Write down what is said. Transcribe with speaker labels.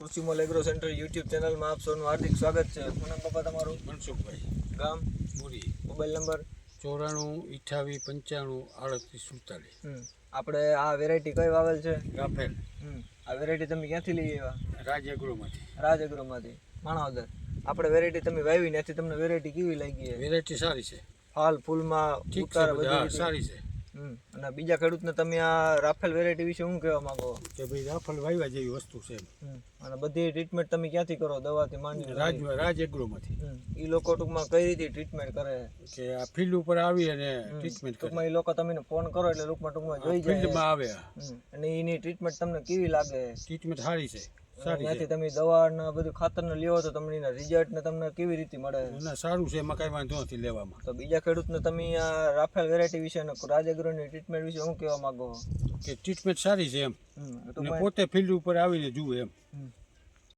Speaker 1: કૃષિમોલ agro centre YouTube ચેનલમાં આપ સૌનું હાર્દિક સ્વાગત છે. શું નામ બાપા તમારું?
Speaker 2: મનસુખભાઈ,
Speaker 1: ગામ?
Speaker 2: Muri,
Speaker 1: mobile number?
Speaker 2: 94 58 95 38 47.
Speaker 1: આપણે આ વેરાયટી કઈ વાવેલ છે?
Speaker 2: રાફેલ,
Speaker 1: આ વેરાયટી તમે ક્યાંથી લઈ આવ્યા?
Speaker 2: રાજ્યગૃહમાંથી.
Speaker 1: રાજગૃહમાંથી, માણાવદર. આપણે વેરાયટી તમે વાવી નથી, તમને વેરાયટી કેવી લાગી છે?
Speaker 2: વેરાયટી સારી છે,
Speaker 1: ફાલ ફૂલમાં
Speaker 2: ઠીક છે,
Speaker 1: ઉતાર
Speaker 2: બધા
Speaker 1: બધી
Speaker 2: સારી છે.
Speaker 1: અને બીજા ખેડૂતને તમે આ રાફેલ વેરાયટી વિશે શું કહેવા માંગો?
Speaker 2: કે ભાઈ રાફેલ વાવ્યા જેવી વસ્તુ છે.
Speaker 1: અને બધી ટ્રીટમેન્ટ તમે ક્યાંથી કરો? દવાથી માંડી
Speaker 2: રાજ્યગૃહમાંથી.
Speaker 1: એ લોકો ટૂંકમાં કઈ રીતે ટ્રીટમેન્ટ કરે?
Speaker 2: કે આ ફિલ્ડ ઉપર આવી અને ટ્રીટમેન્ટ કરે.
Speaker 1: ટૂંકમાં એ લોકો તમને ફોન કરો એટલે ટૂંકમાં જોઈ જાય
Speaker 2: ફિલ્ડમાં આવે,
Speaker 1: અને એની ટ્રીટમેન્ટ તમને કેવી લાગે?
Speaker 2: ટ્રીટમેન્ટ સારી છે, સારી
Speaker 1: ત્યાંથી
Speaker 2: છે.
Speaker 1: તમે દવા ને બધું ખાતર ને લ્યો તો તમને એના રિઝલ્ટ ને તમને કેવી રીતે મળે?
Speaker 2: ના, સારું છે, એમાં કાંઈ વાંધો નથી લેવામાં.
Speaker 1: તો બીજા ખેડૂતને તમે આ રાફેલ વેરાયટી વિશે અને રાજગૃહની ટ્રીટમેન્ટ વિશે શું કહેવા માંગો?
Speaker 2: કે ટ્રીટમેન્ટ સારી છે એમ, અને પોતે ફિલ્ડ ઉપર આવીને જુએ એમ.